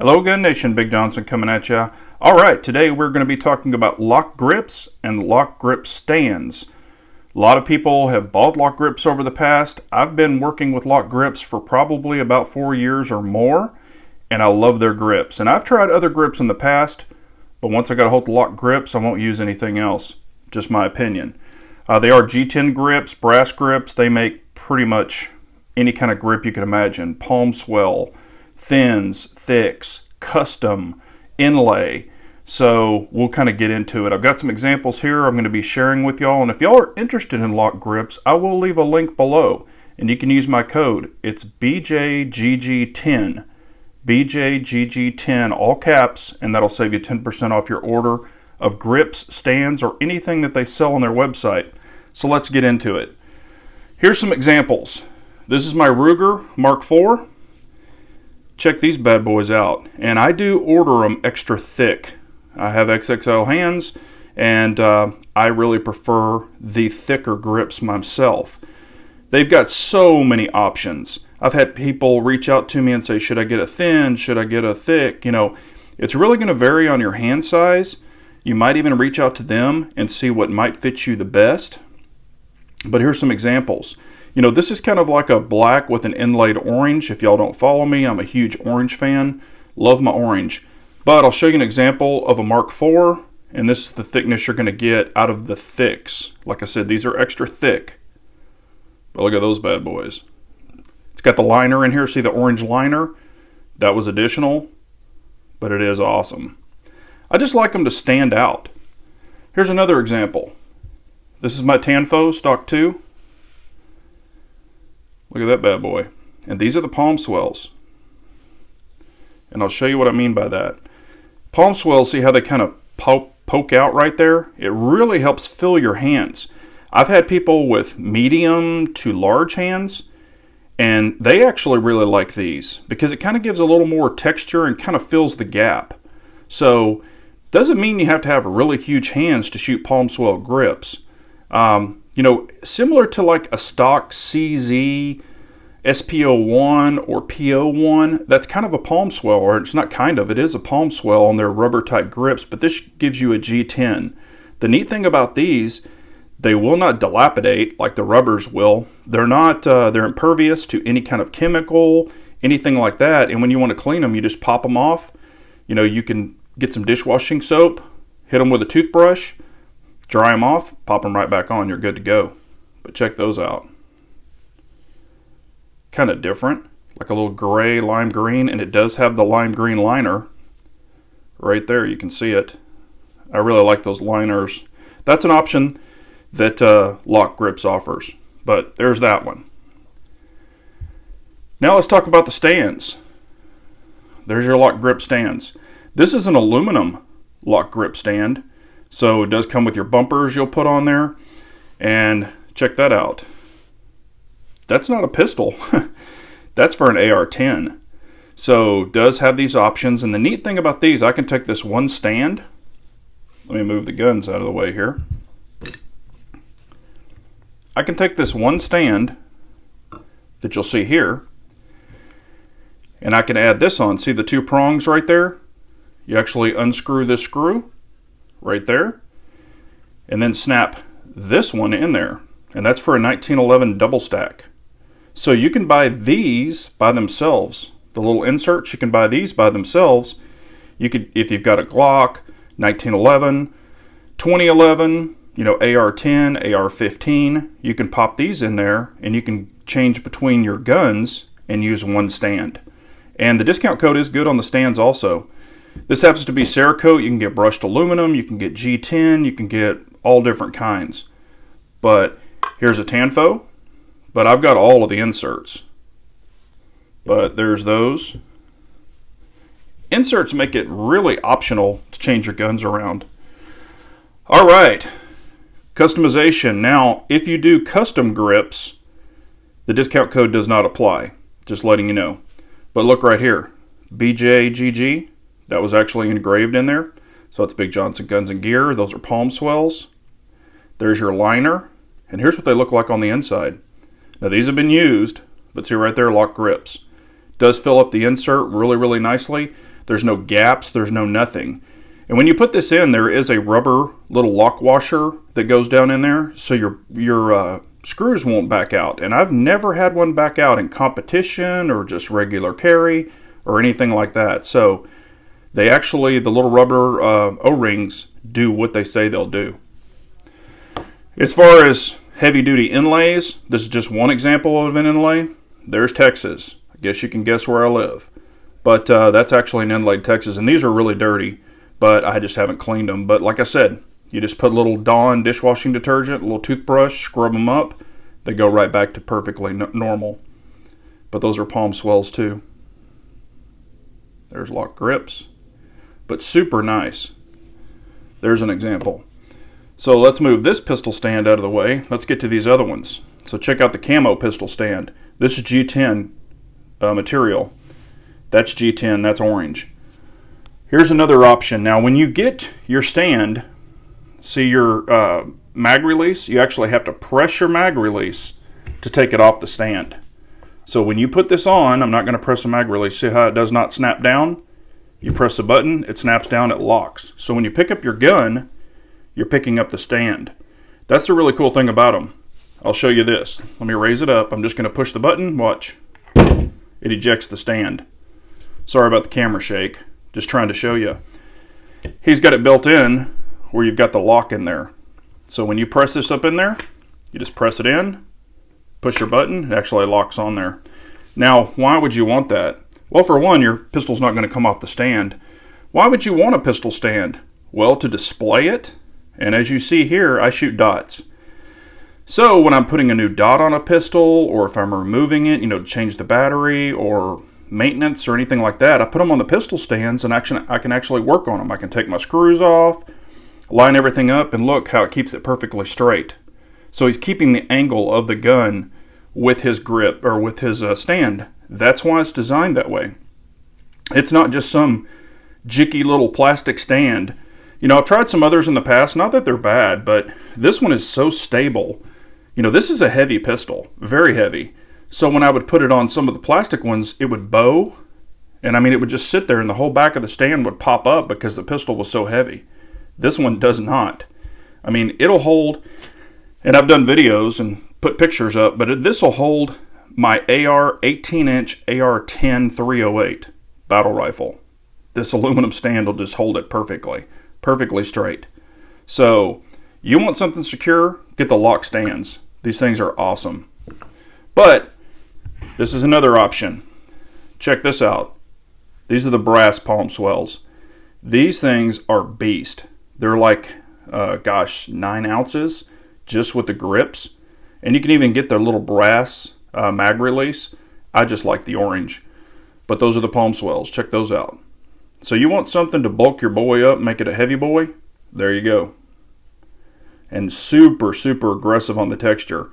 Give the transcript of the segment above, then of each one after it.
Hello Gun Nation, Big Johnson coming at ya. Alright, today we're going to be talking about lock grips and lock grip stands. A lot of people have bought lock grips over the past. I've been working with lock grips for probably about 4 years or more, and I love their grips. And I've tried other grips in the past, but once I got a hold of lock grips, I won't use anything else. Just my opinion. They are G10 grips, brass grips. They make pretty much any kind of grip you can imagine. Palm swell, thins, thicks, custom, inlay. So we'll kind of get into it. I've got some examples here I'm going to be sharing with y'all, and if y'all are interested in lock grips, I will leave a link below and you can use my code. It's BJGG10, BJGG10, all caps, and that'll save you 10% off your order of grips, stands, or anything that they sell on their website. So let's get into it. Here's some examples. This is my Ruger Mark IV. Check these bad boys out, and I do order them extra thick. I have XXL hands, and I really prefer the thicker grips myself. They've got so many options. I've had people reach out to me and say, should I get a thin, should I get a thick? You know, it's really going to vary on your hand size. You might even reach out to them and see what might fit you the best. But here's some examples. You know, this is kind of like a black with an inlaid orange. If y'all don't follow me, I'm a huge orange fan. Love my orange. But I'll show you an example of a Mark IV, and this is the thickness you're going to get out of the thicks. Like I said, these are extra thick. But look at those bad boys. It's got the liner in here. See the orange liner? That was additional, but it is awesome. I just like them to stand out. Here's another example. This is my Tanfo Stock 2. Look at that bad boy. And these are the palm swells. And I'll show you what I mean by that. Palm swells, see how they kind of poke out right there? It really helps fill your hands. I've had people with medium to large hands, and they actually really like these because it kind of gives a little more texture and kind of fills the gap. So, doesn't mean you have to have really huge hands to shoot palm swell grips. You know, similar to like a stock CZ, SPO1 or PO1, that's kind of a palm swell, or it's not kind of, it is a palm swell on their rubber type grips, but this gives you a G10. The neat thing about these, they will not dilapidate like the rubbers will. They're not, they're impervious to any kind of chemical, anything like that, and when you want to clean them, you just pop them off. You know, you can get some dishwashing soap, hit them with a toothbrush, dry them off, pop them right back on, you're good to go. But check those out. Kind of different, like a little gray lime green, and it does have the lime green liner. Right there, you can see it. I really like those liners. That's an option that Lock Grips offers, but there's that one. Now let's talk about the stands. There's your Lock Grip stands. This is an aluminum Lock Grip stand. So it does come with your bumpers you'll put on there. And check that out. That's not a pistol. That's for an AR-10. So it does have these options. And the neat thing about these, I can take this one stand. Let me move the guns out of the way here. I can take this one stand that you'll see here. And I can add this on. See the two prongs right there? You actually unscrew this screw right there, and then snap this one in there, and that's for a 1911 double stack. So you can buy these by themselves. The little inserts, you can buy these by themselves. You could, if you've got a Glock, 1911, 2011, you know, AR-10, AR-15, you can pop these in there, and you can change between your guns and use one stand. And the discount code is good on the stands also. This happens to be Cerakote. You can get brushed aluminum, you can get G10, you can get all different kinds. But here's a Tanfo, but I've got all of the inserts. But there's those. Inserts make it really optional to change your guns around. All right, customization. Now, if you do custom grips, the discount code does not apply. Just letting you know. But look right here, BJGG. That was actually engraved in there. So it's Big Johnson Guns and Gear. Those are palm swells. There's your liner. And here's what they look like on the inside. Now these have been used, but see right there, Lock Grips. Does fill up the insert really, really nicely. There's no gaps, there's no nothing. And when you put this in, there is a rubber little lock washer that goes down in there, so your screws won't back out. And I've never had one back out in competition or just regular carry or anything like that. So they actually, the little rubber O-rings do what they say they'll do. As far as heavy duty inlays, this is just one example of an inlay. There's Texas. I guess you can guess where I live. But that's actually an inlaid Texas, and these are really dirty, but I just haven't cleaned them. But like I said, you just put a little Dawn dishwashing detergent, a little toothbrush, scrub them up. They go right back to perfectly normal. But those are palm swells too. There's LOK grips, but super nice. There's an example. So let's move this pistol stand out of the way. Let's get to these other ones. So check out the Camo pistol stand. This is G10 material. That's G10, that's orange. Here's another option. Now when you get your stand, see your mag release, you actually have to press your mag release to take it off the stand. So when you put this on, I'm not going to press the mag release. See how it does not snap down? You press the button, it snaps down, it locks. So when you pick up your gun, you're picking up the stand. That's the really cool thing about them. I'll show you this. Let me raise it up. I'm just going to push the button, watch. It ejects the stand. Sorry about the camera shake. Just trying to show you. He's got it built in where you've got the lock in there. So when you press this up in there, you just press it in, push your button, it actually locks on there. Now, why would you want that? Well, for one, your pistol's not going to come off the stand. Why would you want a pistol stand? Well, to display it. And as you see here, I shoot dots. So when I'm putting a new dot on a pistol, or if I'm removing it, to change the battery or maintenance or anything like that, I put them on the pistol stands and I can actually work on them. I can take my screws off, line everything up, and look how it keeps it perfectly straight. So he's keeping the angle of the gun with his grip or with his stand. That's why it's designed that way. It's not just some jicky little plastic stand. I've tried some others in the past, not that they're bad, but this one is so stable. This is a heavy pistol, very heavy. So when I would put it on some of the plastic ones, it would bow, and it would just sit there and the whole back of the stand would pop up because the pistol was so heavy. This one does not. It'll hold, and I've done videos and put pictures up, but this will hold my AR 18-inch AR-10 308 battle rifle. This aluminum stand will just hold it perfectly straight. So you want something secure, get the LOK stands. These things are awesome. But this is another option. Check this out. These are the brass palm swells. These things are beast. They're like, 9 ounces just with the grips. And you can even get their little brass mag release. I just like the orange. But those are the palm swells. Check those out. So you want something to bulk your boy up, make it a heavy boy? There you go. And super, super aggressive on the texture.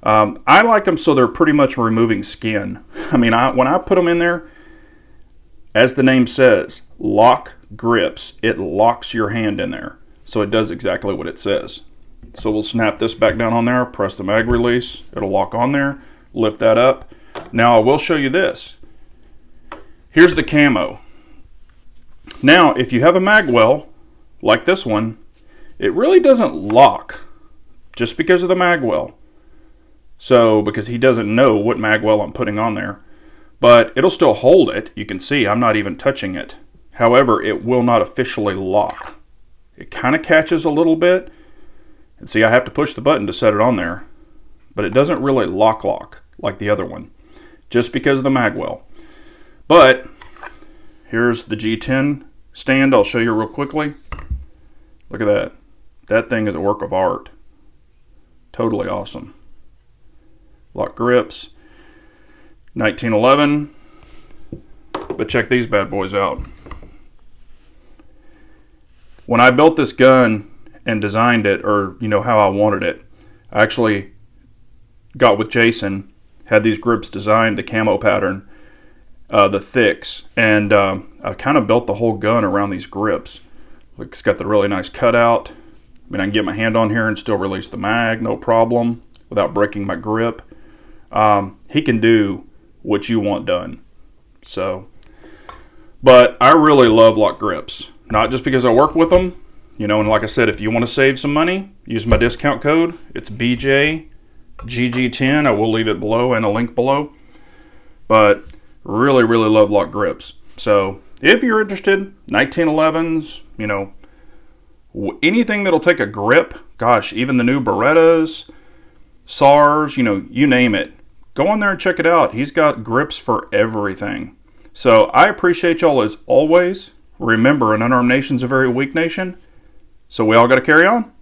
I like them so they're pretty much removing skin. When I put them in there, as the name says, LOK grips. It locks your hand in there. So it does exactly what it says. So we'll snap this back down on there, press the mag release. It'll lock on there, lift that up. Now I will show you this. Here's the Camo. Now, if you have a mag well, like this one, it really doesn't lock just because of the mag well. So, because he doesn't know what mag well I'm putting on there. But it'll still hold it. You can see I'm not even touching it. However, it will not officially lock. It kind of catches a little bit. And see, I have to push the button to set it on there. But it doesn't really lock like the other one. Just because of the mag well. But here's the G10 stand. I'll show you real quickly. Look at that. That thing is a work of art. Totally awesome. LOK grips. 1911. But check these bad boys out. When I built this gun and designed it, or how I wanted it, I actually got with Jason, had these grips designed, the camo pattern, the thicks, and I kind of built the whole gun around these grips. Look, it's got the really nice cutout. I can get my hand on here and still release the mag, no problem, without breaking my grip. He can do what you want done. So But I really love LOK grips. Not just because I work with them, you know, and like I said, if you want to save some money, use my discount code. It's BJGG10. I will leave it below and a link below. But really, really love LOK grips. So if you're interested, 1911s, you know, anything that'll take a grip, gosh, even the new Berettas, SARS, you know, you name it. Go on there and check it out. He's got grips for everything. So I appreciate y'all as always. Remember, an unarmed nation's a very weak nation. So we all got to carry on.